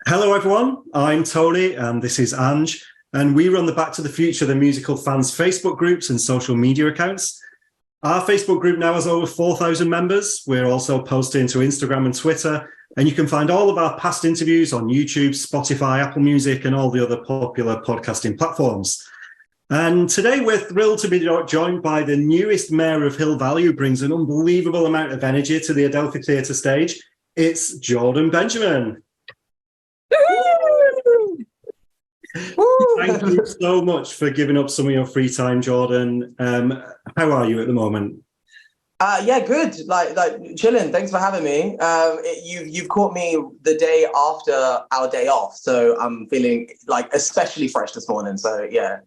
Hello, everyone. I'm Tony, and this is Ange, and we run the Back to the Future, the musical fans Facebook groups and social media accounts. Our Facebook group now has over 4,000 members. We're also posting to Instagram and Twitter, and you can find all of our past interviews on YouTube, Spotify, Apple Music, and all the other popular podcasting platforms. And today we're thrilled to be joined by the newest mayor of Hill Valley, who brings an unbelievable amount of energy to the Adelphi Theatre stage. It's Jordan Benjamin. Thank you so much for giving up some of your free time, Jordan. How are you at the moment? Yeah, good. Like chilling. Thanks for having me. You've caught me the day after our day off, so I'm feeling like especially fresh this morning. So yeah.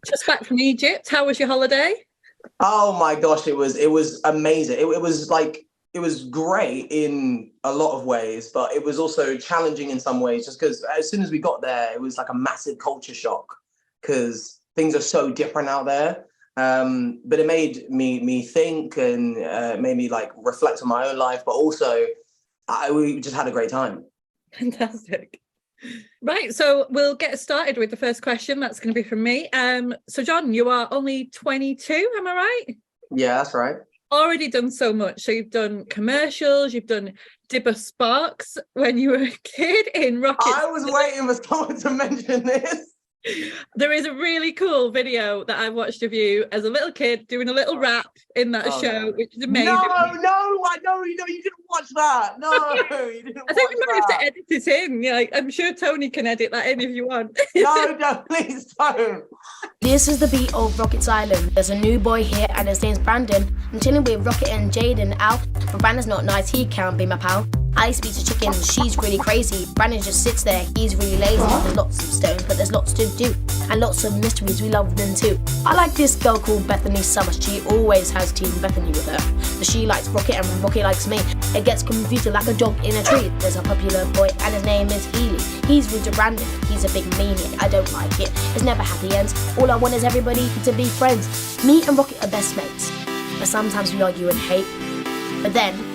Just back from Egypt. How was your holiday? Oh my gosh, it was amazing. It was great in a lot of ways, but it was also challenging in some ways, just because as soon as we got there, it was like a massive culture shock because things are so different out there. But it made me think and made me like reflect on my own life, but also we just had a great time. Fantastic. Right, so we'll get started with the first question. That's going to be from me. So John, you are only 22, am I right? Yeah, that's right. Already done so much. So you've done commercials, you've done Dibber Sparks when you were a kid in Rocket. I was waiting for someone to mention this. There is a really cool video that I watched of you as a little kid doing a little rap in that show, which is amazing. No, I know you didn't watch that. No, you didn't I think we might have that. to edit it in. Yeah, I'm sure Tony can edit that in if you want. No, please don't. This is the beat of Rocket's Island. There's a new boy here and his name's Brandon. I'm chilling with Rocket and Jade and Al. But Brandon's not nice, he can't be my pal. I speak to chicken, she's really crazy. Brandon just sits there, he's really lazy. There's lots of stones, but there's lots to do. And lots of mysteries, we love them too. I like this girl called Bethany Summers. She always has Team Bethany with her. But she likes Rocket and Rocket likes me. It gets confused like a dog in a tree. There's a popular boy and his name is Healy. He's rude to Brandon, he's a big maniac. I don't like it, it's never happy ends. All I want is everybody to be friends. Me and Rocket are best mates. But sometimes we argue and hate. But then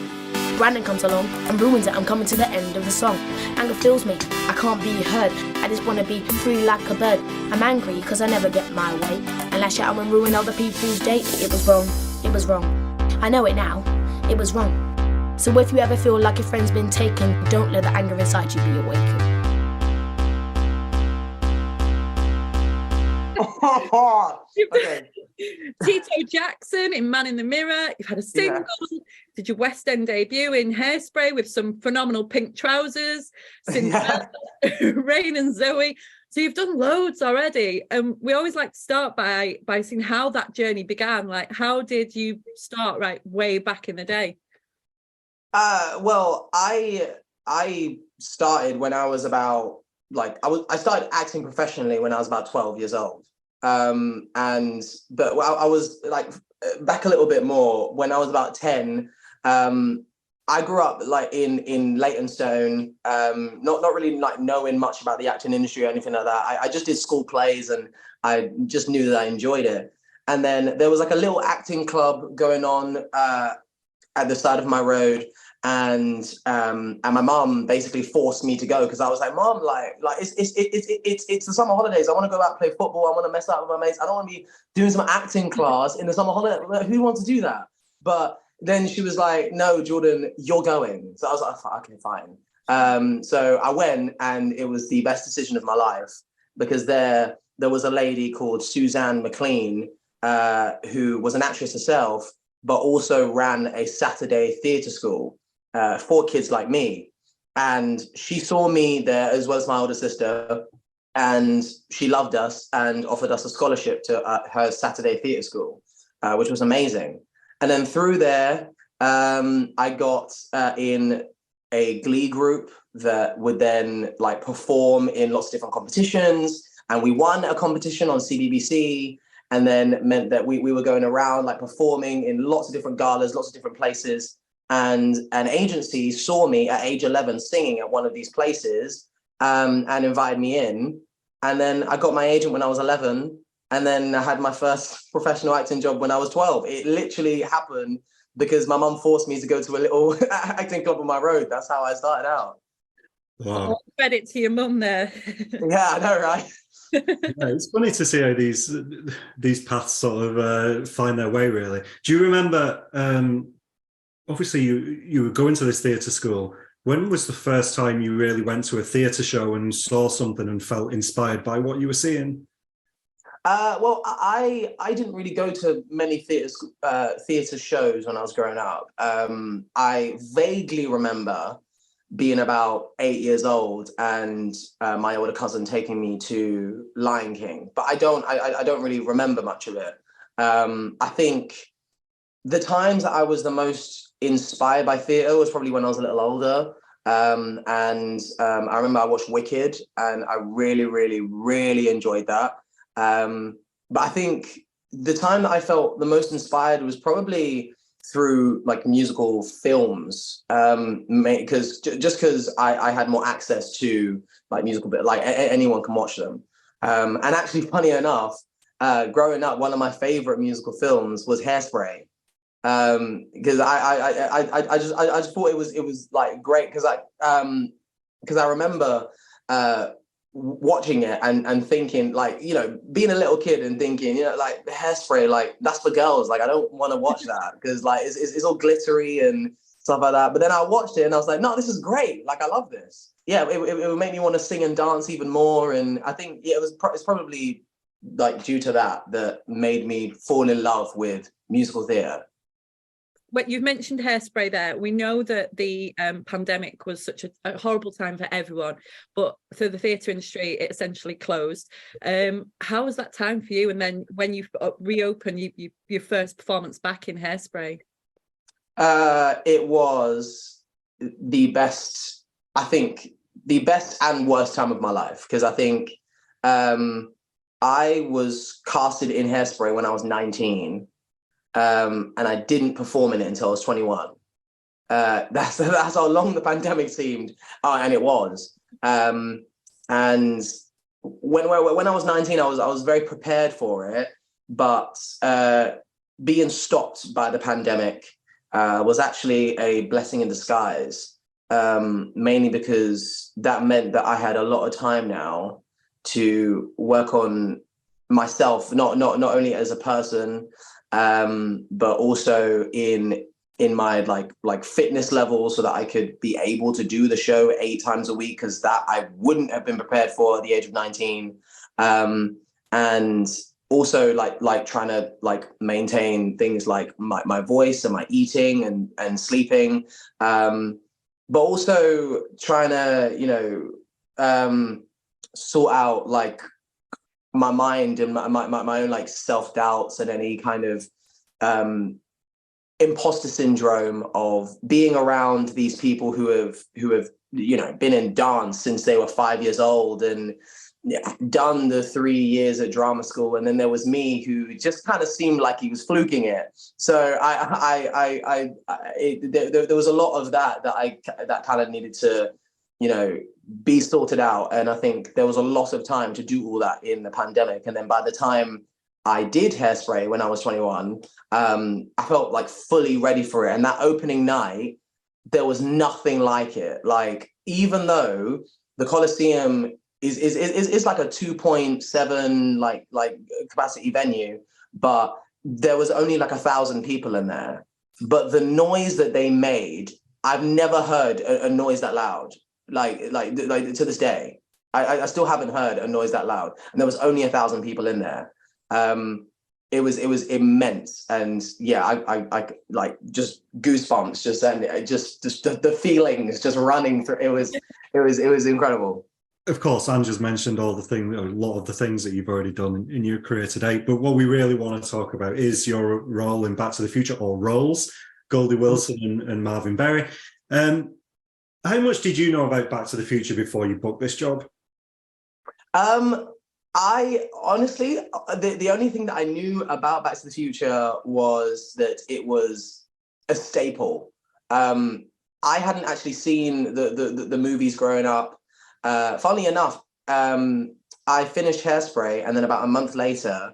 Brandon comes along and ruins it. I'm coming to the end of the song. Anger fills me, I can't be heard. I just want to be free like a bird. I'm angry because I never get my way. And lash out and ruin other people's day. It was wrong, it was wrong. I know it now, it was wrong. So if you ever feel like your friend's been taken, don't let the anger inside you be awakened. Okay. Tito Jackson in Man in the Mirror. You've had a single. Yeah. Did your West End debut in Hairspray with some phenomenal pink trousers. Cinderella, Rain and Zoe. So you've done loads already. And we always like to start by seeing how that journey began. Like, how did you start way back in the day? Well, I started when I was about I started acting professionally when I was about 12 years old. But I was like back a little bit more when I was about 10. I grew up like in Leytonstone, not really like knowing much about the acting industry or anything like that. I just did school plays and I just knew that I enjoyed it. And then there was like a little acting club going on at the side of my road. And my mom basically forced me to go because I was like, Mom, like it's the summer holidays. I want to go out and play football. I want to mess out with my mates. I don't want to be doing some acting class in the summer holiday. Like, who wants to do that? But then she was like, no, Jordan, you're going. So I was like, okay, fine. So I went, and it was the best decision of my life because there was a lady called Suzanne McLean who was an actress herself, but also ran a Saturday theatre school for kids like me. And she saw me there as well as my older sister, and she loved us and offered us a scholarship to her Saturday theatre school, which was amazing. And then through there, I got in a glee group that would then like perform in lots of different competitions. And we won a competition on CBBC, and then meant that we were going around like performing in lots of different galas, lots of different places. And an agency saw me at age 11 singing at one of these places and invited me in. And then I got my agent when I was 11. And then I had my first professional acting job when I was 12. It literally happened because my mum forced me to go to a little acting club on my road. That's how I started out. Wow. Credit to your mum there. Yeah, I know, right? Yeah, it's funny to see how these paths sort of find their way, really. Do you remember, obviously you were going to this theatre school. When was the first time you really went to a theatre show and saw something and felt inspired by what you were seeing? Well, I didn't really go to many theatre shows when I was growing up. I vaguely remember being about 8 years old and my older cousin taking me to Lion King, but I don't really remember much of it. I think the times that I was the most inspired by theatre was probably when I was a little older. I remember I watched Wicked and I really, really, really enjoyed that. But I think the time that I felt the most inspired was probably through like musical films, because I had more access to like musical, but like anyone can watch them. And actually, funny enough, growing up, one of my favorite musical films was Hairspray. Because I just thought it was like great because I remember watching it and thinking, like, you know, being a little kid and thinking, you know, like Hairspray, like that's for girls, like I don't want to watch that because like it's all glittery and stuff like that. But then I watched it and I was like, no, this is great, like I love this. Yeah, it would make me want to sing and dance even more. And I think it's probably like due to that made me fall in love with musical theatre. But you've mentioned Hairspray there. We know that the pandemic was such a horrible time for everyone, but for the theatre industry, it essentially closed. How was that time for you? And then when you reopened, your first performance back in Hairspray? It was the best, I think, the best and worst time of my life, because I think I was casted in Hairspray when I was 19. And I didn't perform in it until I was 21. That's how long the pandemic seemed, and it was. And when I was 19, I was very prepared for it, but being stopped by the pandemic was actually a blessing in disguise. Mainly because that meant that I had a lot of time now to work on myself, not only as a person, but also in my like fitness level, so that I could be able to do the show 8 times a week, because that I wouldn't have been prepared for at the age of 19. And also like trying to like maintain things like my voice and my eating and sleeping, but also trying to, you know, sort out like my mind and my own like self-doubts and any kind of imposter syndrome of being around these people who have you know been in dance since they were 5 years old and done the 3 years at drama school, and then there was me who just kind of seemed like he was fluking it. So there was a lot of that kind of needed to, you know, be sorted out. And I think there was a lot of time to do all that in the pandemic. And then by the time I did Hairspray when I was 21, I felt like fully ready for it. And that opening night, there was nothing like it. Like, even though the Coliseum is like a 2.7 like capacity venue, but there was only like 1,000 people in there. But the noise that they made, I've never heard a noise that loud. Like to this day, I still haven't heard a noise that loud, and there was only 1,000 people in there. It was immense, and yeah, I like just goosebumps, just the feelings just running through. It was incredible. Of course, Ange's mentioned a lot of the things that you've already done in your career to date, but what we really want to talk about is your role in Back to the Future, or roles, Goldie Wilson and Marvin Berry. How much did you know about Back to the Future before you booked this job? I honestly, the only thing that I knew about Back to the Future was that it was a staple. I hadn't actually seen the movies growing up. Funnily enough, I finished Hairspray, and then about a month later,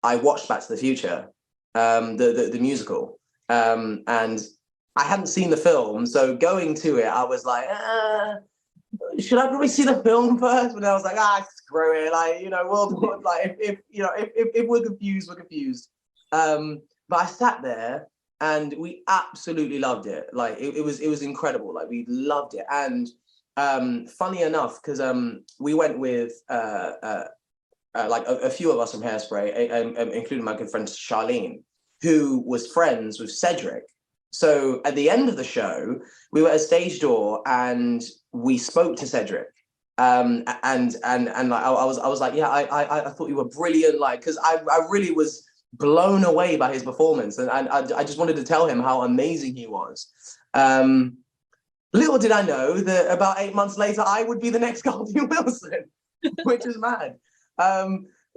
I watched Back to the Future, the musical, and I hadn't seen the film, so going to it, I was like, should I probably see the film first? But I was like, screw it. Like, you know, like if we're confused, we're confused. But I sat there and we absolutely loved it. Like it was incredible. Like we loved it. And funny enough, because we went with like a few of us from Hairspray, including my good friend Charlene, who was friends with Cedric. So at the end of the show, we were at a stage door and we spoke to Cedric. And like I was like, yeah, I thought you were brilliant, like, because I really was blown away by his performance, and I just wanted to tell him how amazing he was. Little did I know that about 8 months later I would be the next Goldie Wilson, which is mad.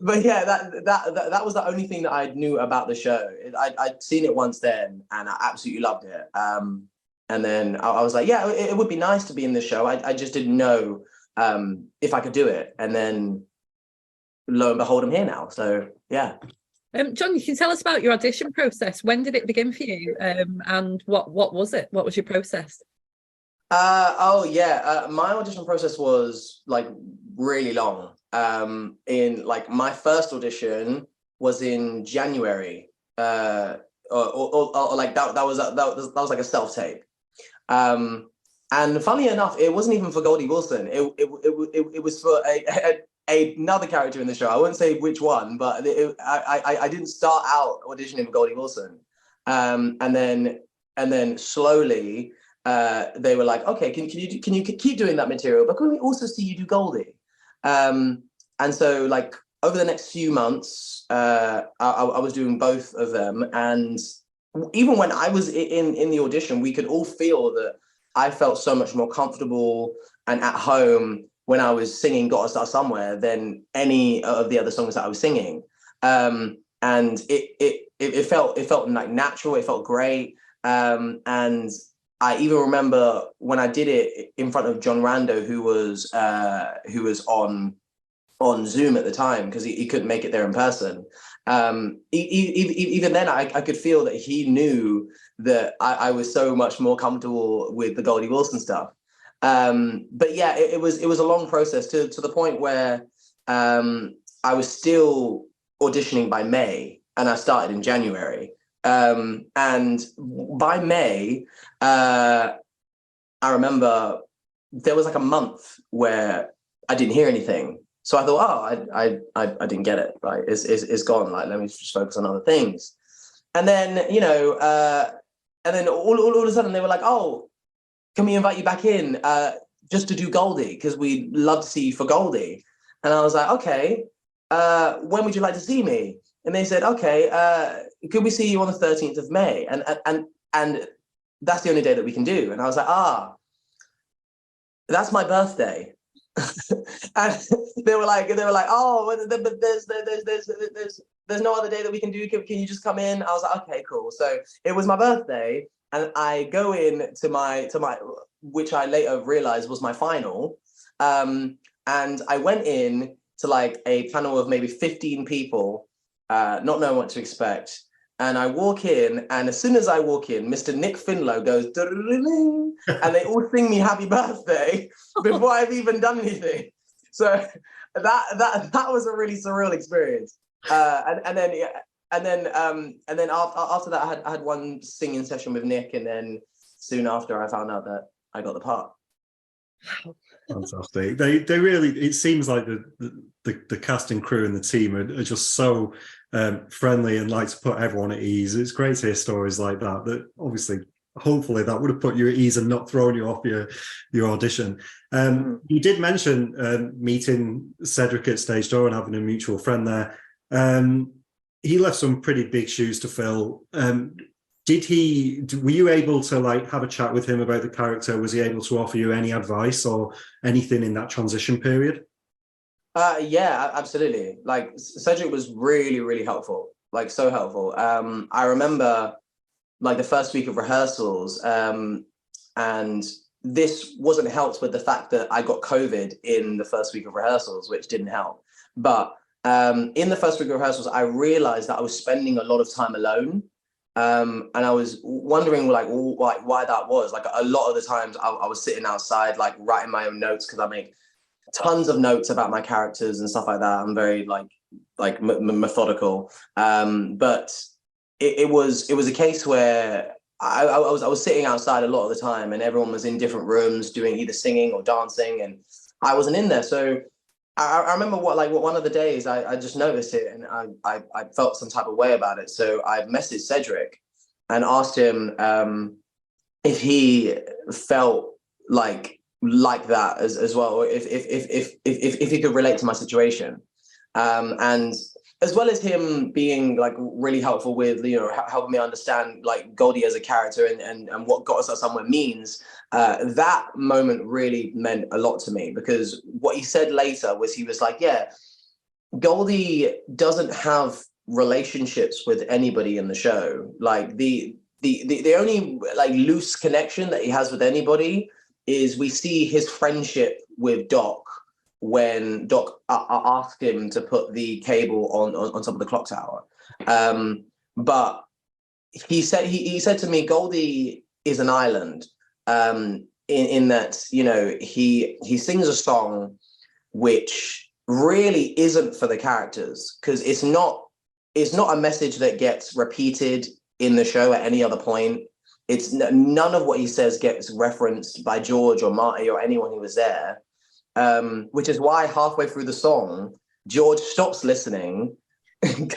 But yeah, that was the only thing that I knew about the show. I'd seen it once then, and I absolutely loved it. And then I was like, yeah, it would be nice to be in the show. I just didn't know if I could do it. And then lo and behold, I'm here now. So yeah. John, you can tell us about your audition process. When did it begin for you? And what was it? What was your process? My audition process was like really long. In like my first audition was in January, or like that was like a self-tape. And funny enough, it wasn't even for Goldie Wilson. It was for another character in the show. I wouldn't say which one, but I didn't start out auditioning for Goldie Wilson. And then slowly they were like, okay, can you keep doing that material, but can we also see you do Goldie? And so like over the next few months, I was doing both of them. And even when I was in the audition, we could all feel that I felt so much more comfortable and at home when I was singing Gotta Start Somewhere than any of the other songs that I was singing. And it felt like natural, it felt great. And I even remember when I did it in front of John Rando, who was on Zoom at the time because he couldn't make it there in person. Even then, I could feel that he knew that I was so much more comfortable with the Goldie Wilson stuff. But yeah, it was a long process to the point where I was still auditioning by May, and I started in January. And by May, I remember there was like a month where I didn't hear anything. So I thought, I didn't get it, right? It's gone. Like, let me just focus on other things. And then, and then all of a sudden they were like, oh, can we invite you back in just to do Goldie? Because we'd love to see you for Goldie. And I was like, okay, when would you like to see me? And they said, okay, could we see you on the 13th of May? And that's the only day that we can do. And I was like, that's my birthday. And they were like, oh, but there's no other day that we can do. Can you just come in? I was like, okay, cool. So it was my birthday, and I go in to my which I later realized was my final. And I went in to like a panel of maybe 15 people, not knowing what to expect. And I walk in, and as soon as I walk in, Mr. Nick Finlow goes, and they all sing me happy birthday before I've even done anything. So that was a really surreal experience. And then after that, I had one singing session with Nick, and then soon after, I found out that I got the part. Fantastic. They really, it seems like the cast and crew and the team are just so friendly and like to put everyone at ease. It's great to hear stories like that obviously, hopefully that would have put you at ease and not thrown you off your audition. You did mention meeting Cedric at stage door and having a mutual friend there. He left some pretty big shoes to fill. Were you able to like have a chat with him about the character? Was he able to offer you any advice or anything in that transition period? Yeah, absolutely. Like Cedric was really, really helpful, like so helpful. I remember like the first week of rehearsals, and this wasn't helped with the fact that I got COVID in the first week of rehearsals, which didn't help. But in the first week of rehearsals, I realized that I was spending a lot of time alone. And I was wondering like why that was. Like a lot of the times I was sitting outside like writing my own notes, because I make tons of notes about my characters and stuff like that. I'm very methodical. But it was a case where I was sitting outside a lot of the time, and everyone was in different rooms doing either singing or dancing, and I wasn't in there. So I remember one of the days I just noticed it, and I felt some type of way about it. So I messaged Cedric and asked him if he felt like that as well, or if he could relate to my situation. And as well as him being like really helpful with, you know, helping me understand like Goldie as a character and what Got Us Up Somewhere means, that moment really meant a lot to me, because what he said later was, he was like, yeah, Goldie doesn't have relationships with anybody in the show. Like the only like loose connection that he has with anybody is we see his friendship with Doc, when Doc asked him to put the cable on top of the clock tower. But he said to me, Goldie is an island, in that, you know, he sings a song which really isn't for the characters, because it's not a message that gets repeated in the show at any other point. It's none of what he says gets referenced by George or Marty or anyone who was there. Which is why halfway through the song, George stops listening,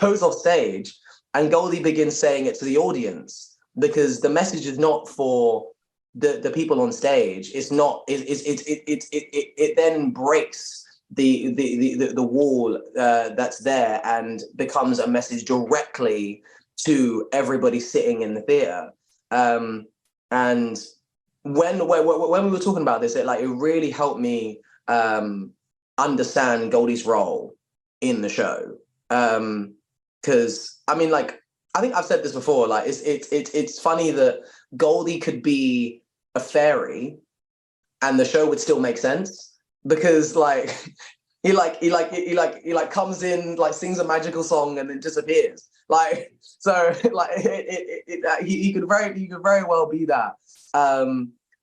goes off stage, and Goldie begins saying it to the audience, because the message is not for the people on stage. It's not. It then breaks the wall that's there, and becomes a message directly to everybody sitting in the theater. And when we were talking about this, it really helped me understand Goldie's role in the show, because I mean, like, I think I've said this before, like it's funny that Goldie could be a fairy and the show would still make sense, because like he comes in, like sings a magical song and then disappears, like, so like he could very well be that,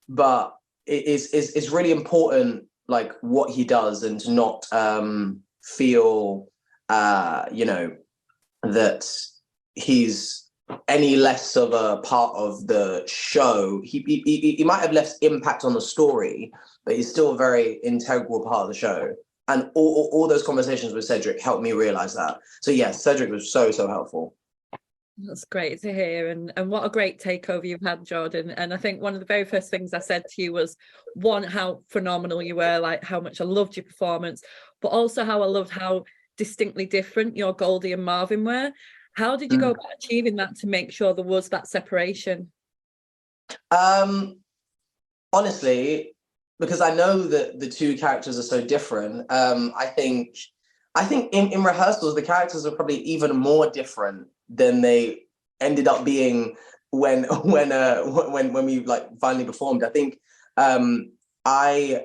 but it's really important, like what he does, and to not feel you know, that he's any less of a part of the show. He might have less impact on the story, but he's still a very integral part of the show. And all those conversations with Cedric helped me realize that. So yes, Cedric was so helpful. That's great to hear, and what a great takeover you've had, Jordan. And I think one of the very first things I said to you was, one, how phenomenal you were, like how much I loved your performance, but also how I loved how distinctly different your Goldie and Marvin were. How did you go about achieving that, to make sure there was that separation? Honestly, because I know that the two characters are so different, I think in rehearsals the characters are probably even more different than they ended up being when we like finally performed. I think I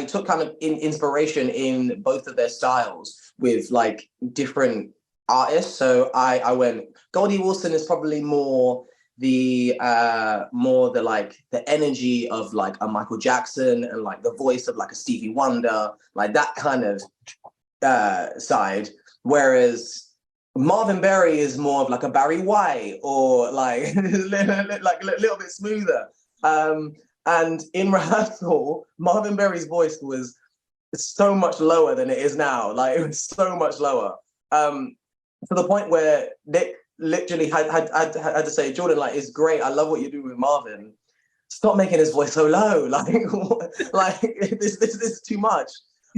took kind of inspiration in both of their styles with like different artists. So I went, Goldie Wilson is probably more the like the energy of like a Michael Jackson, and like the voice of like a Stevie Wonder, like that kind of side, whereas Marvin Berry is more of like a Barry White, or like like a little bit smoother. And in rehearsal, Marvin Berry's voice was so much lower than it is now. Like it was so much lower, to the point where Nick literally had to say, Jordan, like, it's great, I love what you do with Marvin, stop making his voice so low, like this is too much.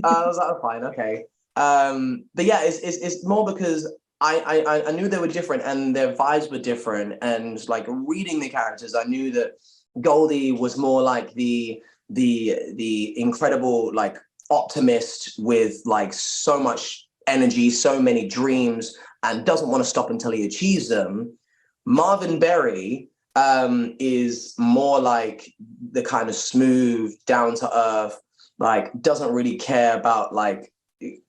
I was like, oh, fine, okay. But yeah, it's more because I knew they were different and their vibes were different, and like reading the characters, I knew that Goldie was more like the incredible like optimist with like so much energy, so many dreams, and doesn't want to stop until he achieves them. Marvin Berry is more like the kind of smooth, down to earth, like doesn't really care about like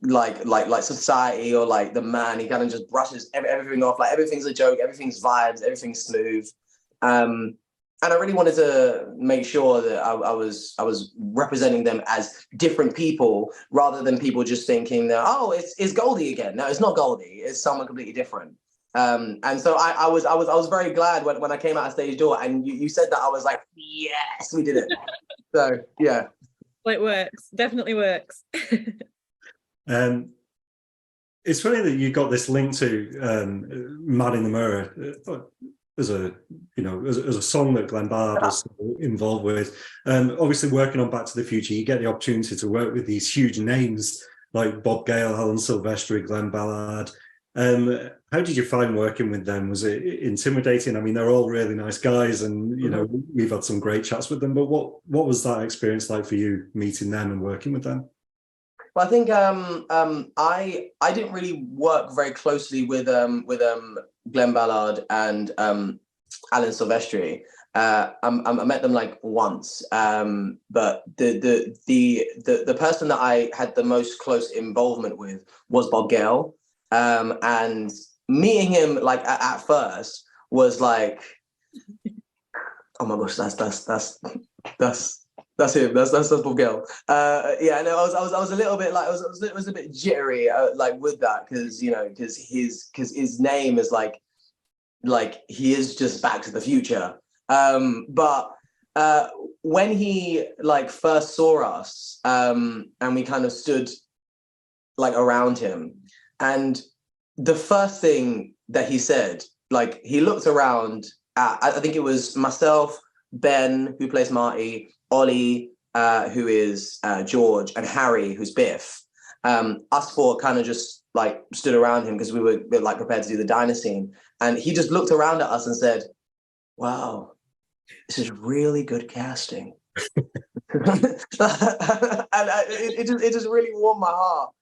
like society or like the man. He kind of just brushes everything off. Like everything's a joke, everything's vibes, everything's smooth. And I really wanted to make sure that I was representing them as different people, rather than people just thinking that, oh, it's Goldie again. No, it's not Goldie. It's someone completely different. And so I was very glad when I came out of stage door and you said that. I was like, yes, we did it. So yeah, well, it works. Definitely works. It's funny that you got this link to Man in the Mirror as a song that Glen Ballard was involved with. Obviously, working on Back to the Future, you get the opportunity to work with these huge names like Bob Gale, Silvestri, Glen Ballard. How did you find working with them? Was it intimidating? I mean, they're all really nice guys, and we've had some great chats with them. But what was that experience like for you, meeting them and working with them? Well, I think I didn't really work very closely with Glen Ballard and Alan Silvestri. I met them like once, but the person that I had the most close involvement with was Bob Gale, and meeting him like at first was like, oh my gosh, that's him. That's Bob Gale. Yeah, no, I was a little bit like it was a bit jittery like with that, because his name is like he is just Back to the Future. But when he like first saw us, and we kind of stood like around him, and the first thing that he said, like he looked around at, I think it was myself, Ben, who plays Marty, Ollie, who is George, and Harry, who's Biff. Us four kind of just like stood around him because we were like prepared to do the diner scene. And he just looked around at us and said, wow, this is really good casting. And it just really warmed my heart.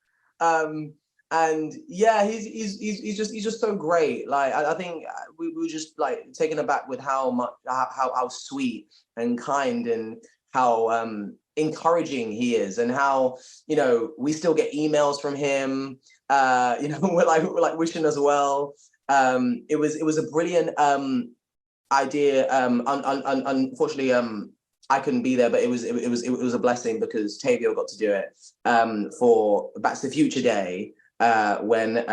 And yeah, he's just so great. Like I think we were just like taken aback with how sweet and kind and how encouraging he is, and how we still get emails from him. We're like wishing us well. It was a brilliant idea. Unfortunately, I couldn't be there, but it was a blessing because Tavio got to do it for Back to the Future Day. When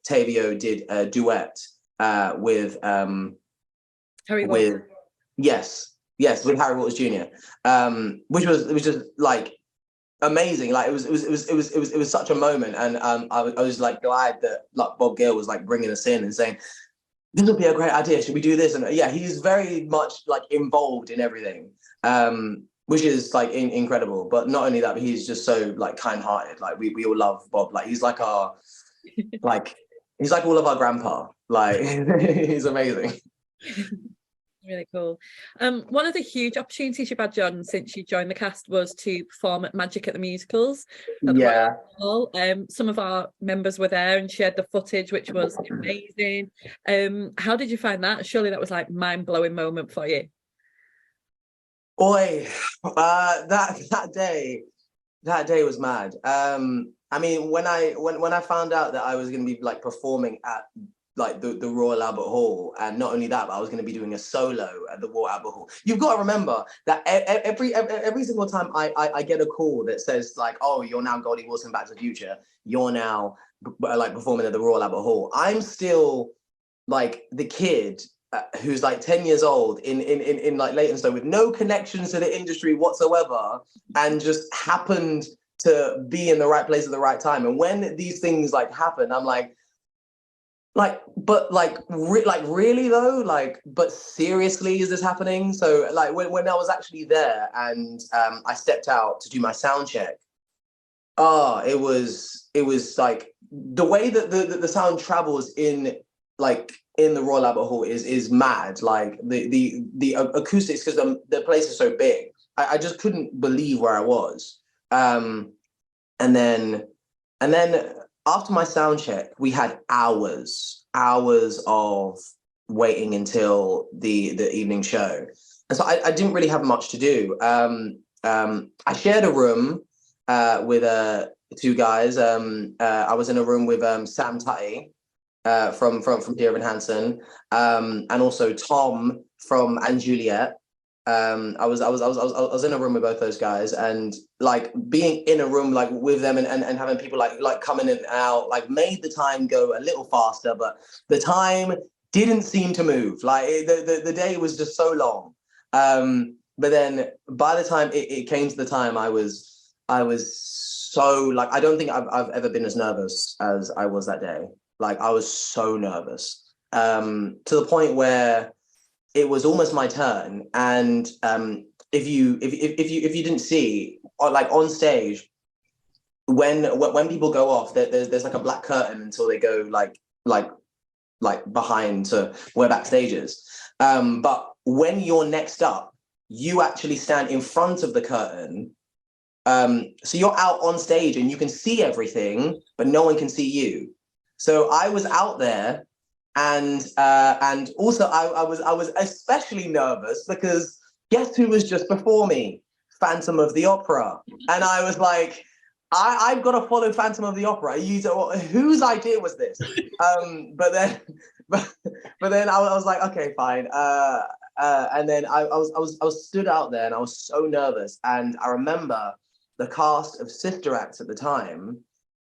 Tavio did a duet with Harry Waters. with Harry Waters Jr., which was just like amazing. Like it was such a moment, and I was like glad that like Bob Gale was like bringing us in and saying, this would be a great idea, should we do this? And yeah, he's very much like involved in everything, which is like incredible. But not only that, but he's just so like kind-hearted. Like we all love Bob. Like he's like our he's like all of our grandpa. Like he's amazing. Really cool. One of the huge opportunities you've had, John, since you joined the cast was to perform at Magic at the Musicals. Yeah. Some of our members were there and shared the footage, which was amazing. How did you find that? Surely that was like mind-blowing moment for you. Boy, that day was mad. I mean, when I found out that I was going to be like performing at like the Royal Albert Hall, and not only that, but I was going to be doing a solo at the Royal Albert Hall. You've got to remember that every single time I get a call that says like, oh, you're now Goldie Wilson Back to the Future, you're now like performing at the Royal Albert Hall, I'm still like the kid who's like 10 years old in like Leytonstone with no connections to the industry whatsoever, and just happened to be in the right place at the right time. And when these things like happen, I'm like, really though, like, but seriously, is this happening? So like when I was actually there and I stepped out to do my sound check, it was like the way that the sound travels in the Royal Albert Hall is mad. Like the acoustics, because the place is so big, I just couldn't believe where I was. And then after my sound check, we had hours of waiting until the evening show. And so I didn't really have much to do. I shared a room with two guys. I was in a room with Sam Tutty from Dear Evan Hansen, and also Tom from And Juliet. I was in a room with both those guys, and like being in a room like with them and having people like coming in and out like made the time go a little faster, but the time didn't seem to move. Like the day was just so long. But then by the time it came to the time, I was so like, I don't think I've ever been as nervous as I was that day. Like I was so nervous, to the point where it was almost my turn. And if you didn't see, like on stage, when people go off, there's like a black curtain until they go like behind to where backstage is. But when you're next up, you actually stand in front of the curtain. So you're out on stage and you can see everything, but no one can see you. So I was out there, and also I was especially nervous because guess who was just before me? Phantom of the Opera. And I was like, I've got to follow Phantom of the Opera. Whose idea was this? But then I was like, okay, fine. And then I was stood out there and I was so nervous. And I remember the cast of Sister Acts at the time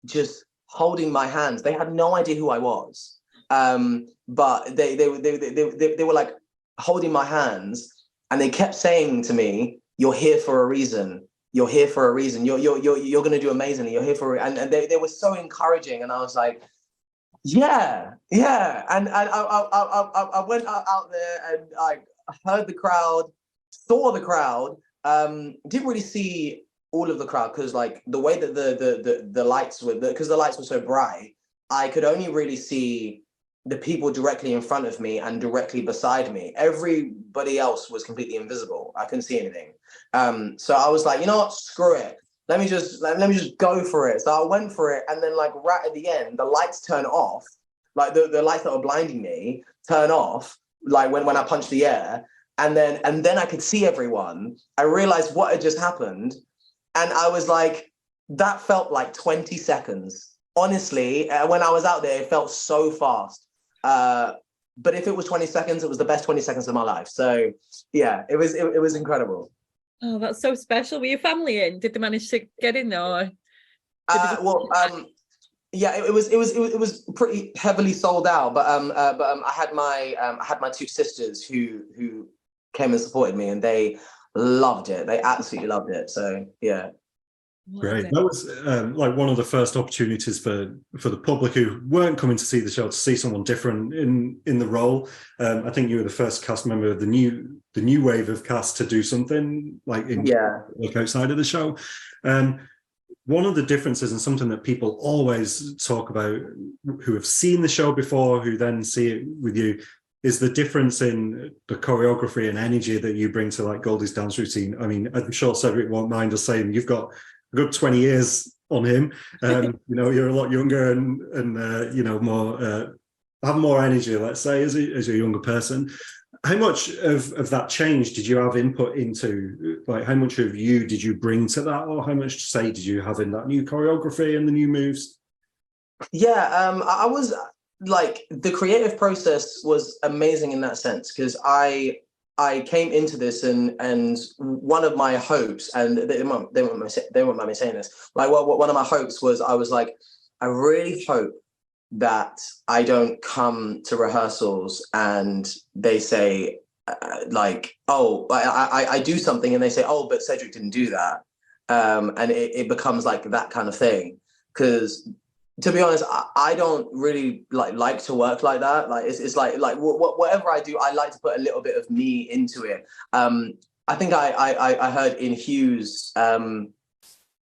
just holding my hands. They had no idea who I was, but they were like holding my hands, and they kept saying to me, "You're here for a reason. You're here for a reason. You're going to do amazingly. You're here for," and they were so encouraging, and I was like, yeah. And I went out there and I heard the crowd, saw the crowd. Didn't really see all of the crowd because like the way that the lights were, because the lights were so bright, I could only really see the people directly in front of me and directly beside me. Everybody else was completely invisible. I couldn't see anything. So I was like, you know what, screw it. Let me just go for it. So I went for it, and then like right at the end, the lights turn off. Like the lights that were blinding me turn off. Like when I punched the air, and then I could see everyone. I realized what had just happened. And I was like, that felt like 20 seconds. Honestly, when I was out there, it felt so fast. But if it was 20 seconds, it was the best 20 seconds of my life. So yeah, it was incredible. Oh, that's so special. Were your family in? Did they manage to get in there? Yeah, it was pretty heavily sold out. But I had my two sisters who came and supported me, and they loved it. They absolutely loved it. So yeah. Great. That was like one of the first opportunities for the public who weren't coming to see the show to see someone different in the role. I think you were the first cast member of the new wave of cast to do something like outside of the show. One of the differences, and something that people always talk about who have seen the show before, who then see it with you, is the difference in the choreography and energy that you bring to like Goldie's dance routine. I mean, I'm sure Cedric won't mind us saying you've got a good 20 years on him. You know, you're a lot younger and you know, more have more energy, let's say, as a younger person. How much of that change did you have input into? Like, how much of you did you bring to that, or how much say did you have in that new choreography and the new moves? Yeah, I was like, the creative process was amazing in that sense, because I came into this and one of my hopes, and they won't mind me saying this, like one of my hopes was, I was like, I really hope that I don't come to rehearsals and they say like, oh, I do something and they say, oh, but Cedric didn't do that. And it becomes like that kind of thing. Because to be honest, I don't really like to work like that. Like it's like whatever I do, I like to put a little bit of me into it. I think I heard in Hugh's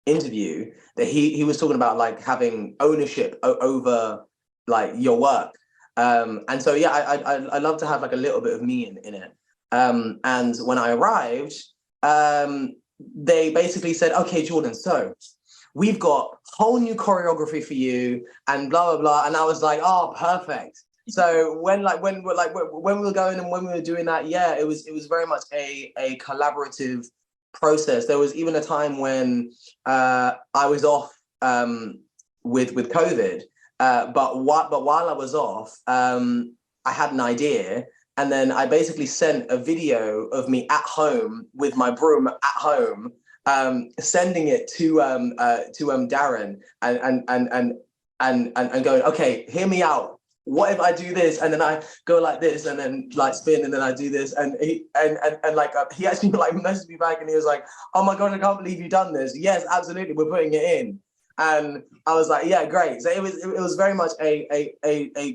interview that he was talking about like having ownership over like your work. And so yeah, I love to have like a little bit of me in it. And when I arrived, they basically said, okay, Jordan, so we've got whole new choreography for you and blah, blah, blah. And I was like, oh, perfect. So when we were going and when we were doing that, yeah, it was very much a collaborative process. There was even a time when I was off with COVID. But while I was off, I had an idea, and then I basically sent a video of me at home with my broom at home, sending it to Darren and going, okay, hear me out. What if I do this, and then I go like this, and then like spin, and then I do this, and he actually like messaged me back, and he was like, "Oh my god, I can't believe you've done this." Yes, absolutely, we're putting it in, and I was like, "Yeah, great." So it was very much a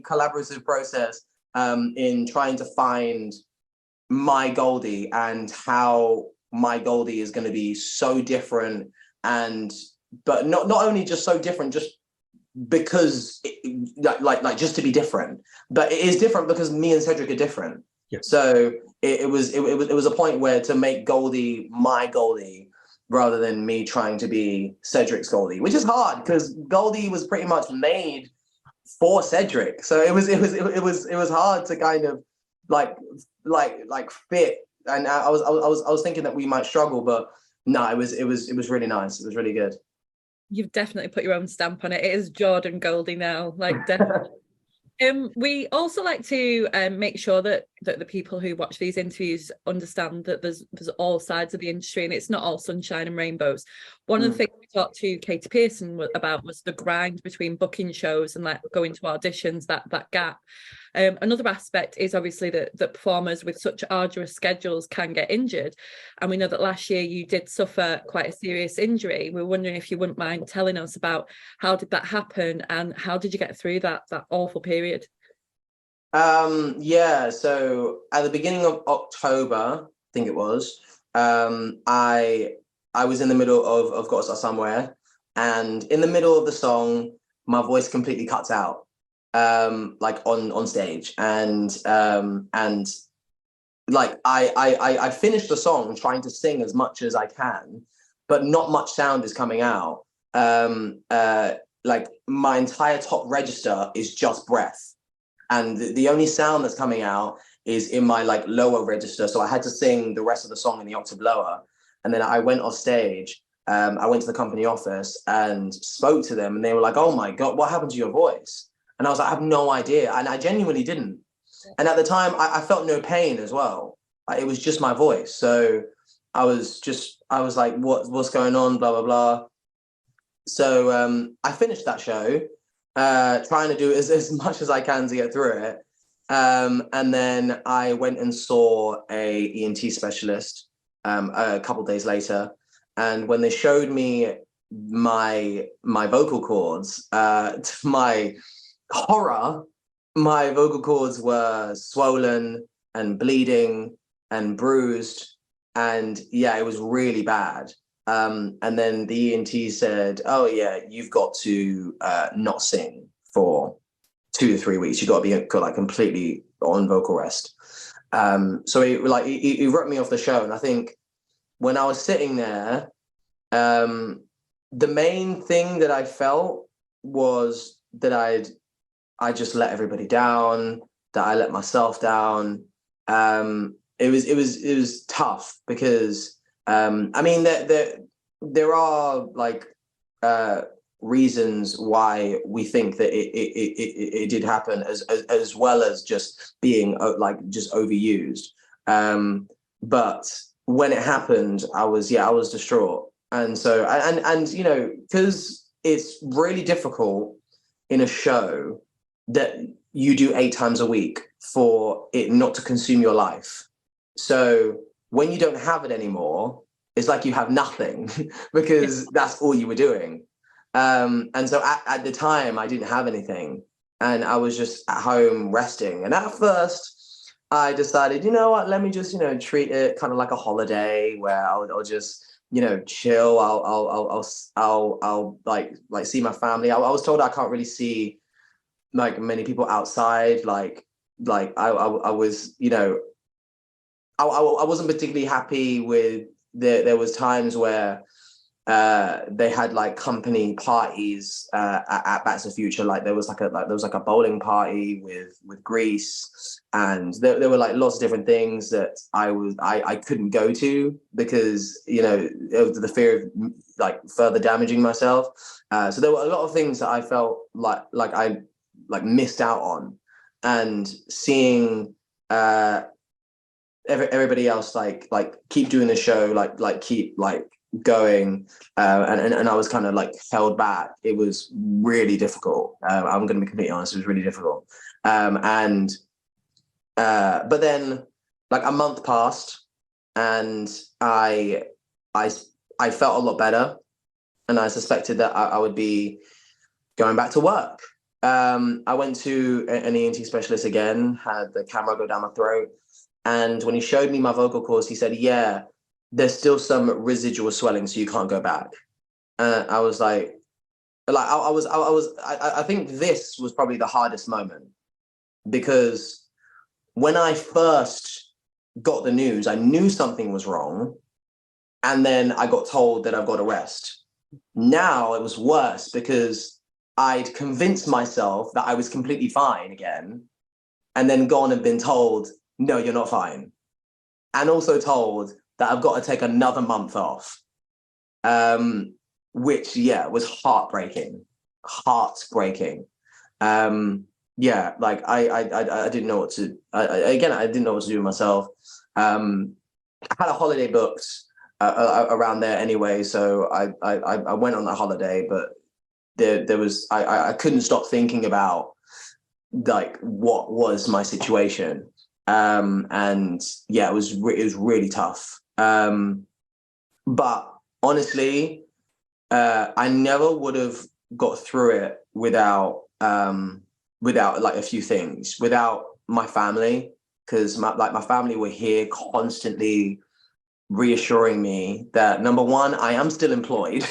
collaborative process in trying to find my Goldie and how my Goldie is going to be so different, but not only just so different, just because like just to be different, but it is different because me and Cedric are different. Yeah. So it was a point where to make Goldie my Goldie rather than me trying to be Cedric's Goldie, which is hard because Goldie was pretty much made for Cedric. So it was hard to kind of like fit. And I was thinking that we might struggle, but no, it was really nice. It was really good. You've definitely put your own stamp on it. It is Jordan Goldie now, like definitely. We also like to make sure that the people who watch these interviews understand that there's all sides of the industry and it's not all sunshine and rainbows. One of the things we talked to Katie Pearson about was the grind between booking shows and like going to auditions, that gap. Another aspect is obviously that performers with such arduous schedules can get injured. And we know that last year you did suffer quite a serious injury. We're wondering if you wouldn't mind telling us about how did that happen and how did you get through that awful period? Yeah, so at the beginning of October, I think it was, I was in the middle of Gotta Start Somewhere, and in the middle of the song, my voice completely cuts out, like on stage, and like I finished the song trying to sing as much as I can, but not much sound is coming out. Like my entire top register is just breath. And the only sound that's coming out is in my like lower register. So I had to sing the rest of the song in the octave lower. And then I went off stage. I went to the company office and spoke to them. And they were like, "Oh my God, what happened to your voice?" And I was like, "I have no idea." And I genuinely didn't. And at the time, I felt no pain as well. It was just my voice. So I was like, what's going on? Blah, blah, blah. So I finished that show. Trying to do as much as I can to get through it. And then I went and saw a ENT specialist a couple of days later. And when they showed me my vocal cords, to my horror, my vocal cords were swollen and bleeding and bruised. And yeah, it was really bad. And then the ENT said, "Oh yeah, you've got to not sing for 2 to 3 weeks. You've got to be like completely on vocal rest." So he wrote me off the show. And I think when I was sitting there, the main thing that I felt was that I just let everybody down, that I let myself down. It was tough because I mean, there are like reasons why we think that it did happen, as well as just being like just overused. But when it happened, I was distraught, and so and you know, because it's really difficult in a show that you do 8 times a week for it not to consume your life. So when you don't have it anymore, it's like you have nothing because that's all you were doing. And so at the time, I didn't have anything and I was just at home resting. And at first, I decided, you know what, let me just, treat it kind of like a holiday where I'll just, chill. I'll like see my family. I was told I can't really see like many people outside. I was, I wasn't particularly happy with there was times where they had like company parties at Back to the Future. Like there was like a bowling party with Grease, and there were like lots of different things that I couldn't go to because, you know, of the fear of like further damaging myself. So there were a lot of things that I felt like I missed out on, and seeing everybody else like keep doing the show, like keep like going, and I was kind of like held back. It was really difficult. I'm going to be completely honest, it was really difficult. But then like a month passed, and I felt a lot better, and I suspected that I would be going back to work. I went to an ENT specialist again, had the camera go down my throat, and when he showed me my vocal cords, he said, yeah, there's still some residual swelling, so you can't go back. I was like I think this was probably the hardest moment, because when I first got the news, I knew something was wrong, and then I got told that I've got to rest. Now it was worse because I'd convinced myself that I was completely fine again, and then gone and been told, no, you're not fine. And also told that I've got to take another month off, which, yeah, was heartbreaking. Yeah, like I didn't know what to, I didn't know what to do with myself. I had a holiday booked around there anyway, so I went on that holiday, but there was, I couldn't stop thinking about like what was my situation. And yeah, it was really tough. But honestly, I never would have got through it without like a few things, without my family, because my family were here constantly reassuring me that, number one, I am still employed.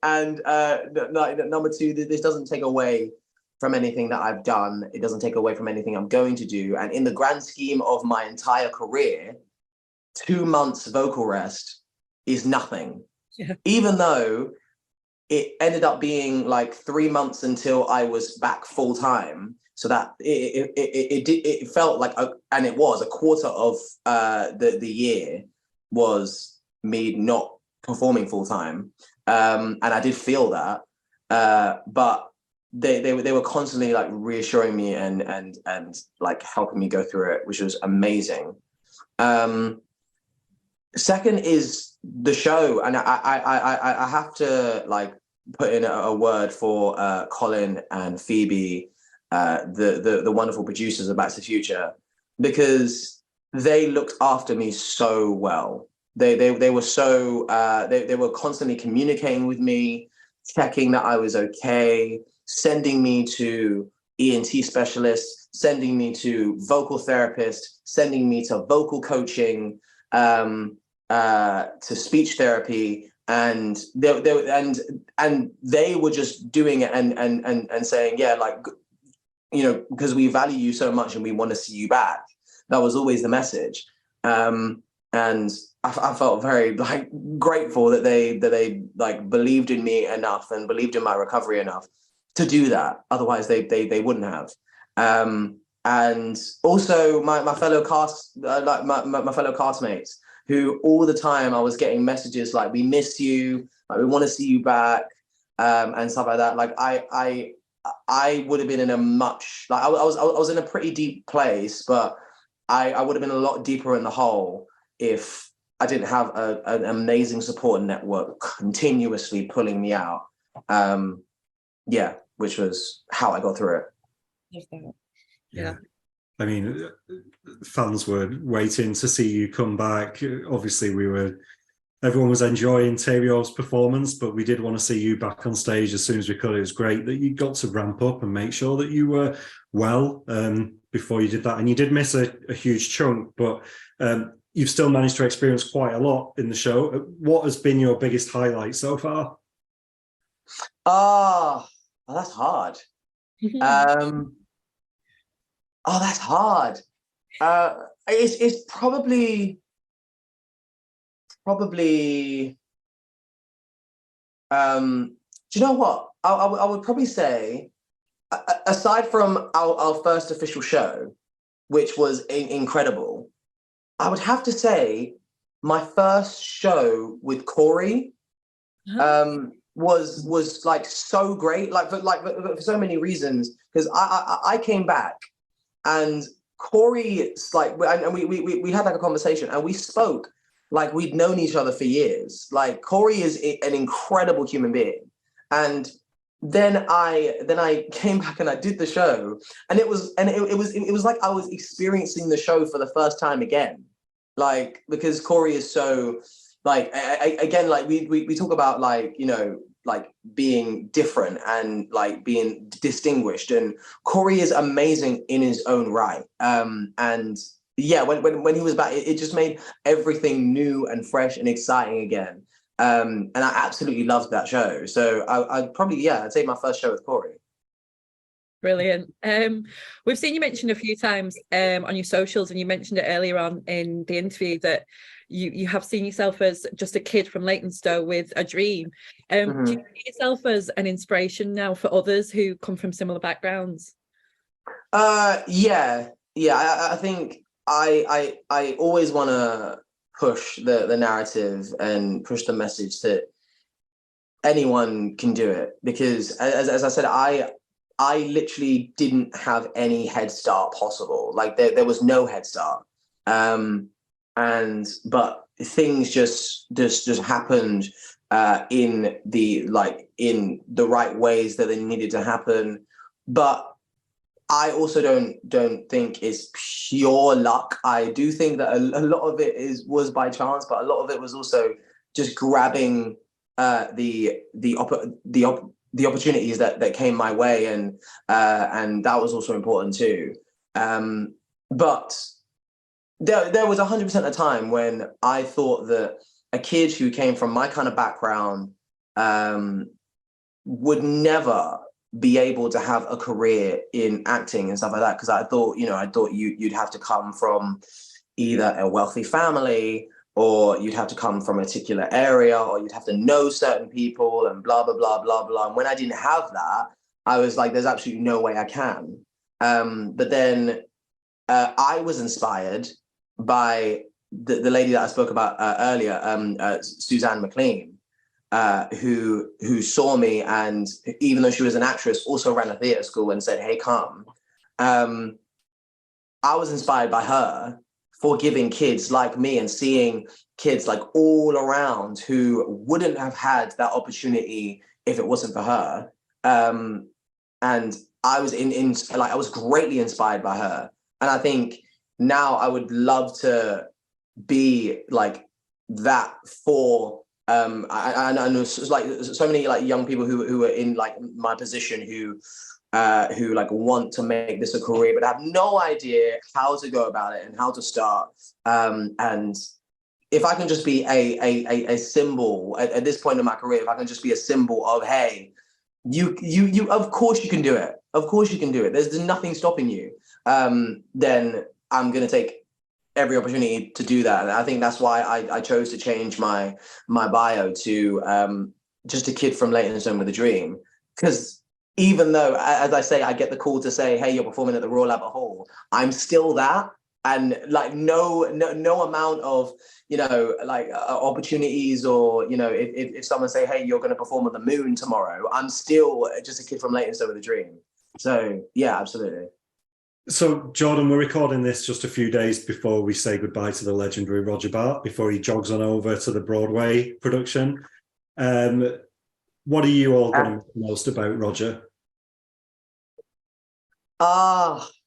And number two, this doesn't take away from anything that I've done. It doesn't take away from anything I'm going to do. And in the grand scheme of my entire career, 2 months vocal rest is nothing. Yeah. Even though it ended up being like 3 months until I was back full time. So that it felt like, and it was a quarter of the year was me not performing full time. And I did feel that, but they were constantly like reassuring me and like helping me go through it, which was amazing. Second is the show, and I have to like put in a word for Colin and Phoebe, the wonderful producers of Back to the Future, because they looked after me so well. They were so they were constantly communicating with me, checking that I was okay, sending me to ENT specialists, sending me to vocal therapists, sending me to vocal coaching, to speech therapy, and they were just doing it and saying, yeah, like, you know, because we value you so much and we want to see you back. That was always the message. And I felt very like grateful that they like believed in me enough and believed in my recovery enough to do that. Otherwise they wouldn't have. And also my fellow cast, like my fellow castmates, who all the time I was getting messages like, we miss you, like, we want to see you back, and stuff like that. Like I would have been in a much, like I was in a pretty deep place, but I would have been a lot deeper in the hole if I didn't have an amazing support network continuously pulling me out. Yeah, which was how I got through it. Yeah. I mean, fans were waiting to see you come back. Obviously, everyone was enjoying Terio's performance, but we did want to see you back on stage as soon as we could. It was great that you got to ramp up and make sure that you were well before you did that. And you did miss a huge chunk, but you've still managed to experience quite a lot in the show. What has been your biggest highlight so far? Oh, that's hard. That's hard. It's probably, probably, do you know what? I would probably say, aside from our first official show, which was incredible, I would have to say my first show with Corey was like so great, for so many reasons, because I came back and Corey, like, and we had like a conversation and we spoke like we'd known each other for years. Like, Corey is an incredible human being. And then I came back and I did the show, and it was like I was experiencing the show for the first time again. Like, because Corey is so, like, again, like we talk about, like, you know, like being different and like being distinguished, and Corey is amazing in his own right. And yeah, when he was back, it just made everything new and fresh and exciting again. And I absolutely loved that show. So I'd probably, I'd say my first show with Corey. Brilliant. We've seen you mentioned a few times on your socials, and you mentioned it earlier on in the interview, that you have seen yourself as just a kid from Leytonstone with a dream. Do you see yourself as an inspiration now for others who come from similar backgrounds? Yeah. I think I always want to push the narrative and push the message that anyone can do it, because as I said, I literally didn't have any head start possible. Like, there was no head start. But things just happened in the right ways that they needed to happen. But I also don't think it's pure luck. I do think that a lot of it was by chance, but a lot of it was also just grabbing the opportunities that came my way, and that was also important too. But there was 100% a time when I thought that a kid who came from my kind of background would never be able to have a career in acting and stuff like that, because I thought you'd have to come from either a wealthy family, or you'd have to come from a particular area, or you'd have to know certain people, and blah, blah, blah, blah, blah. And when I didn't have that, I was like, there's absolutely no way I can. But then I was inspired by the lady that I spoke about earlier, Suzanne McLean, who saw me, and even though she was an actress, also ran a theatre school and said, hey, come. I was inspired by her for giving kids like me, and seeing kids like all around who wouldn't have had that opportunity if it wasn't for her. And I was I was greatly inspired by her. And I think now I would love to be like that for I know like so many like young people who are in like my position, who like want to make this a career but have no idea how to go about it and how to start. And if I can just be a symbol at this point in my career, if I can just be a symbol of, hey, you of course you can do it. Of course you can do it. There's nothing stopping you. Then I'm going to take every opportunity to do that. And I think that's why I chose to change my bio to just a kid from Leytonstone with a dream. Because even though, as I say, I get the call to say, hey, you're performing at the Royal Albert Hall, I'm still that. And like no amount of, like opportunities, or, if someone say, hey, you're going to perform at the Moon tomorrow, I'm still just a kid from Leytonstone with a dream. So yeah, absolutely. So Jordan, we're recording this just a few days before we say goodbye to the legendary Roger Bart, before he jogs on over to the Broadway production. What are you all going to miss most about Roger?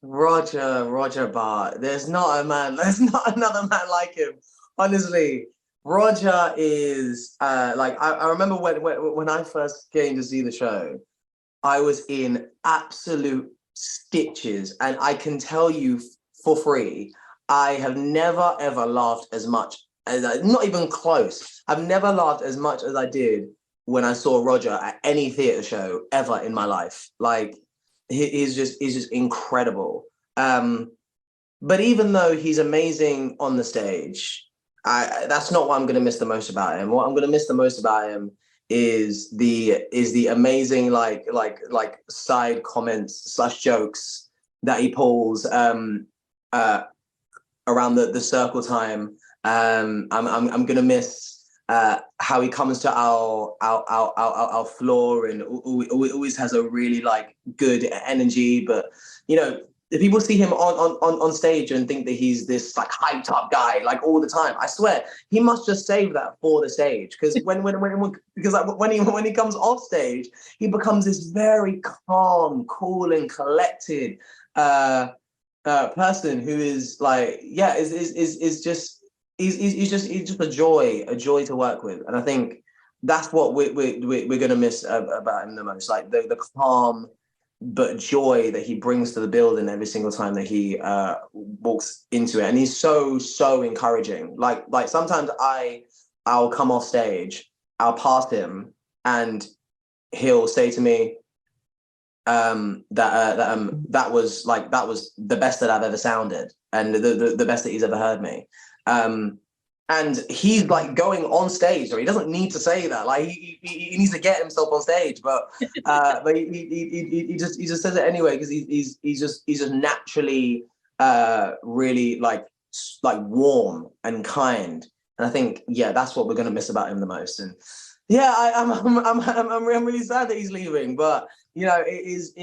Roger Bart. There's not another man like him. Honestly, Roger is like, I remember when I first came to see the show, I was in absolute stitches, and I can tell you for free, I have never ever laughed as much as not even close. I've never laughed as much as I did when I saw Roger at any theatre show ever in my life. Like, he's just incredible. But even though he's amazing on the stage, that's not what I'm going to miss the most about him. What I'm going to miss the most about him is the amazing like side comments / jokes that he pulls around the circle time. I'm going to miss how he comes to our floor and always has a really like good energy. But you know, the people see him on stage and think that he's this like hyped up guy like all the time. I swear he must just save that for the stage, because when he comes off stage, he becomes this very calm, cool, and collected person who is like, yeah, is just. He's just a joy to work with, and I think that's what we're gonna miss about him the most, like the calm but joy that he brings to the building every single time that he walks into it, and he's so encouraging. Like sometimes I'll come off stage, I'll pass him, and he'll say to me that was the best that I've ever sounded, and the best that he's ever heard me. And he's like going on stage, or he doesn't need to say that. Like he needs to get himself on stage, but he just says it anyway, because he's just naturally really like warm and kind. And I think that's what we're gonna miss about him the most. And I'm really sad that he's leaving, but you know, he's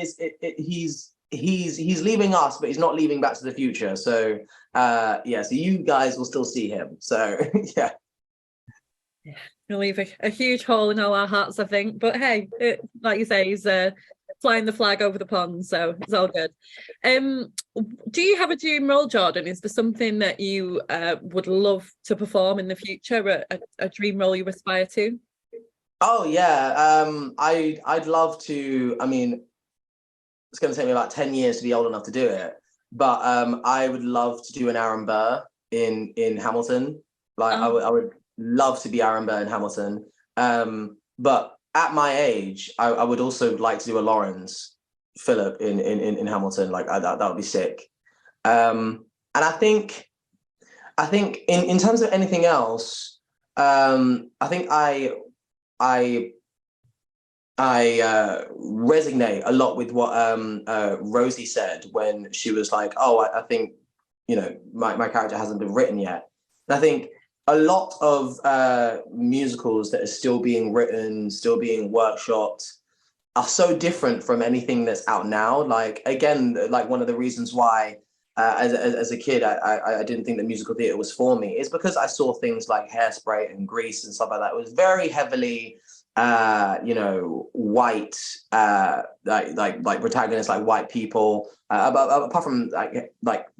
leaving us, but he's not leaving Back to the Future. So so you guys will still see him. So yeah, he'll leave a huge hole in all our hearts, I think. But hey, like you say, he's flying the flag over the pond, so it's all good. Do you have a dream role, Jordan? Is there something that you would love to perform in the future, a dream role you aspire to? Oh yeah, I'd love to. I mean, it's going to take me about 10 years to be old enough to do it, but I would love to do an Aaron Burr in Hamilton. Like I would love to be Aaron Burr in Hamilton. But at my age, I would also like to do a Lawrence Phillip in Hamilton. Like that would be sick. And I think in terms of anything else, I think I resonate a lot with what Rosie said when she was like, I think, you know, my character hasn't been written yet. And I think a lot of musicals that are still being written, still being workshopped, are so different from anything that's out now. Like, again, like one of the reasons why as a kid, I didn't think that musical theatre was for me is because I saw things like Hairspray and Grease and stuff like that. It was very heavily white, like protagonists, like white people. Apart from like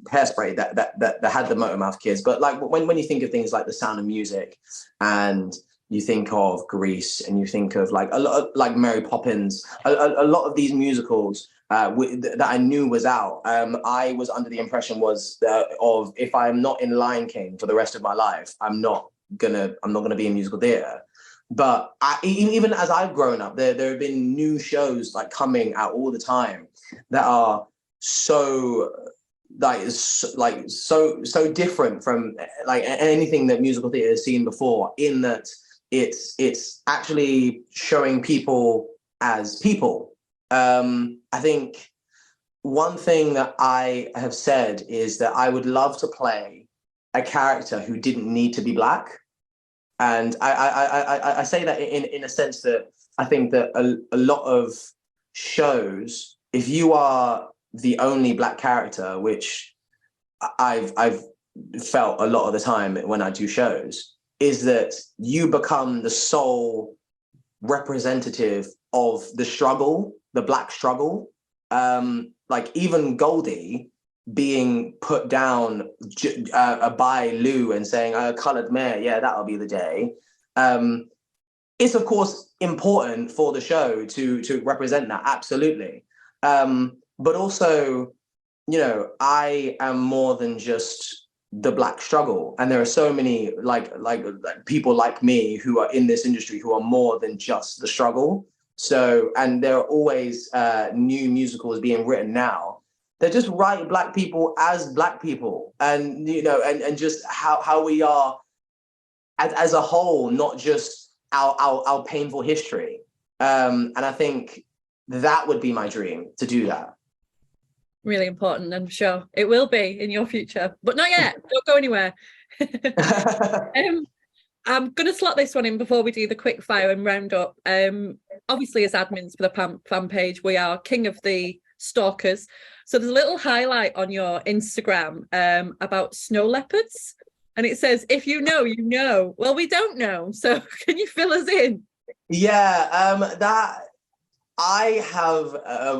Hairspray, that had the Motormouth kids. But like when you think of things like The Sound of Music, and you think of Grease, and you think of like a lot of, like Mary Poppins, a lot of these musicals that I knew was out. I was under the impression of if I'm not in Lion King for the rest of my life, I'm not gonna be in musical theatre. But even as I've grown up, there have been new shows like coming out all the time that are so different from like anything that musical theatre has seen before, in that it's actually showing people as people. I think one thing that I have said is that I would love to play a character who didn't need to be Black. And I say that in a sense that I think that a lot of shows, if you are the only Black character, which I've felt a lot of the time when I do shows, is that you become the sole representative of the struggle, the Black struggle. Like even Goldie being put down by Lou and saying, coloured mayor, yeah, that'll be the day. It's of course important for the show to represent that, absolutely. But also, you know, I am more than just the Black struggle. And there are so many like people like me who are in this industry who are more than just the struggle. So, and there are always new musicals being written now. They just write Black people as Black people, and you know, and just how we are as a whole, not just our painful history. And I think that would be my dream, to do that. Really important, I'm sure it will be in your future, but not yet. Don't go anywhere. I'm going to slot this one in before we do the quick fire and round up. Obviously, as admins for the fan page, we are king of the stalkers. So there's a little highlight on your Instagram about snow leopards. And it says, if you know, you know. Well, we don't know. So can you fill us in? Yeah, that I have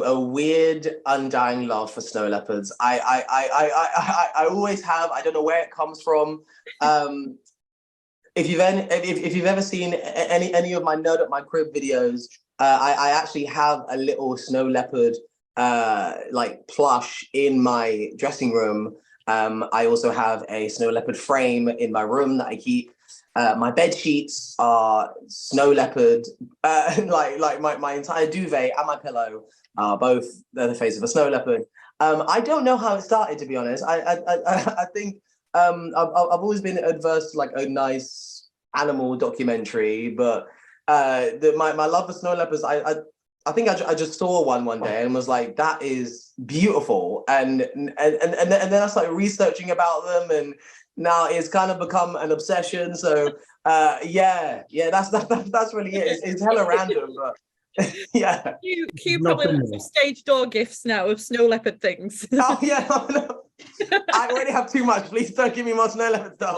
a weird, undying love for snow leopards. I always have. I don't know where it comes from. If you've ever seen any of my Nerd at My Crib videos, I actually have a little snow leopard like plush in my dressing room. I also have a snow leopard frame in my room that I keep. My bed sheets are snow leopard. Like my entire duvet and my pillow are both the face of a snow leopard. I don't know how it started, to be honest. I think I've always been adverse to like a nice animal documentary, but my love for snow leopards, I think I just saw one day and was like, that is beautiful, and then I started researching about them, and now it's kind of become an obsession. So yeah, that's really it. It's hella random, but yeah. You probably have some stage door gifts now of snow leopard things. Oh yeah, no. I already have too much. Please don't give me more snow leopard stuff.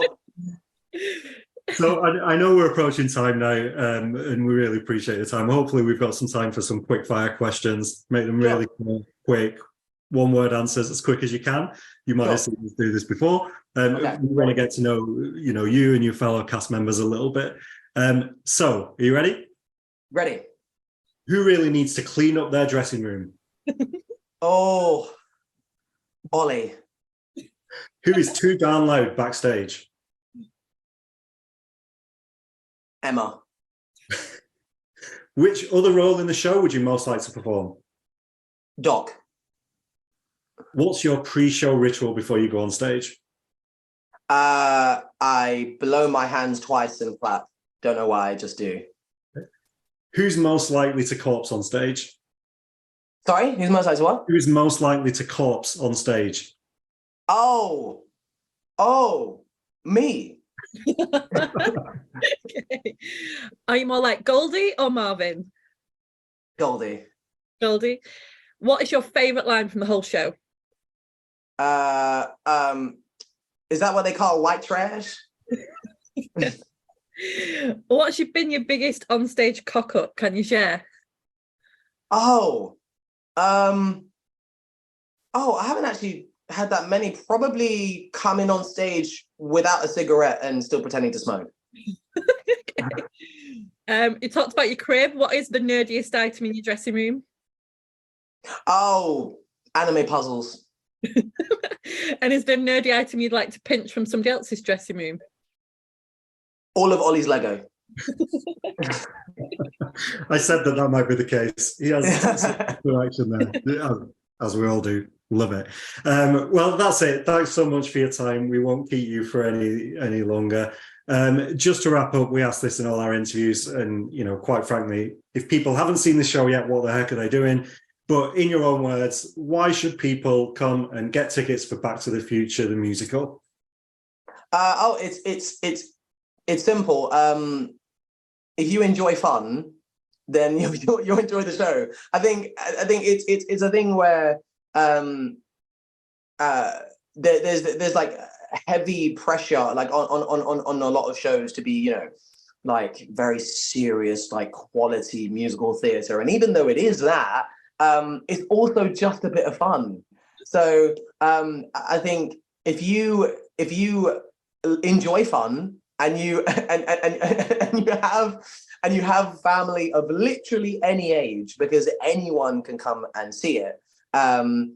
So I know we're approaching time now, and we really appreciate the time. Hopefully we've got some time for some quick fire questions. Make them really quick, one-word answers as quick as you can. You might have seen us do this before. Okay. We want to get to know, you and your fellow cast members a little bit. So, are you ready? Ready. Who really needs to clean up their dressing room? Oh, Ollie. Who is too darn loud backstage? Emma. Which other role in the show would you most like to perform? Doc. What's your pre-show ritual before you go on stage? I blow my hands twice and clap. Don't know why, I just do. Who's most likely to corpse on stage? Sorry, who's most likely to what? Who's most likely to corpse on stage? Oh, me. Okay. Are you more like Goldie or Marvin? Goldie. Goldie. What is your favourite line from the whole show? Is that what they call white trash? What's been your biggest onstage cock up? Can you share? I haven't actually had that many. Probably coming on stage without a cigarette and still pretending to smoke. Okay. You talked about your crib. What is the nerdiest item in your dressing room? Oh, anime puzzles. And is there a nerdy item you'd like to pinch from somebody else's dressing room? All of Ollie's Lego. I said that might be the case. He has some action there, as we all do. Love it. Well, that's it. Thanks so much for your time. We won't keep you for any longer. Just to wrap up, we ask this in all our interviews, and quite frankly, if people haven't seen the show yet, what the heck are they doing? But in your own words, why should people come and get tickets for Back to the Future, the musical? It's simple. If you enjoy fun, then you'll enjoy the show. I think it's a thing where there's like heavy pressure like on a lot of shows to be like very serious, like quality musical theatre, and even though it is that, it's also just a bit of fun. So I think if you enjoy fun and you have family of literally any age, because anyone can come and see it, and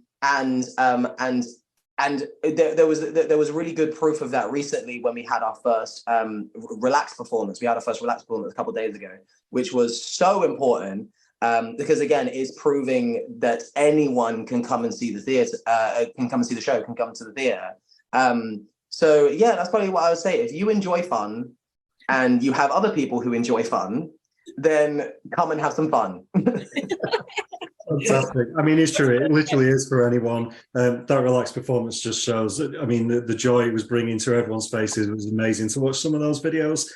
there was really good proof of that recently when we had our first relaxed performance. We had our first relaxed performance a couple of days ago, which was so important. Because again, it's proving that anyone can come and see the theatre, can come and see the show, can come to the theatre. So yeah, that's probably what I would say. If you enjoy fun, and you have other people who enjoy fun, then come and have some fun. Fantastic. I mean, it's true. It literally is for anyone. That relaxed performance just shows. I mean, the joy it was bringing to everyone's faces was amazing to watch some of those videos.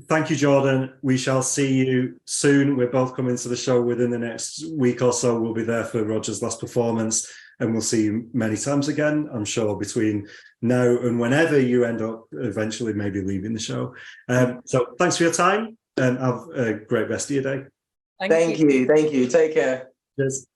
Thank you, Jordan. We shall see you soon. We're both coming to the show within the next week or so. We'll be there for Roger's last performance, and we'll see you many times again, I'm sure, between now and whenever you end up eventually maybe leaving the show. So thanks for your time, and have a great rest of your day. Thank you. Take care. Cheers.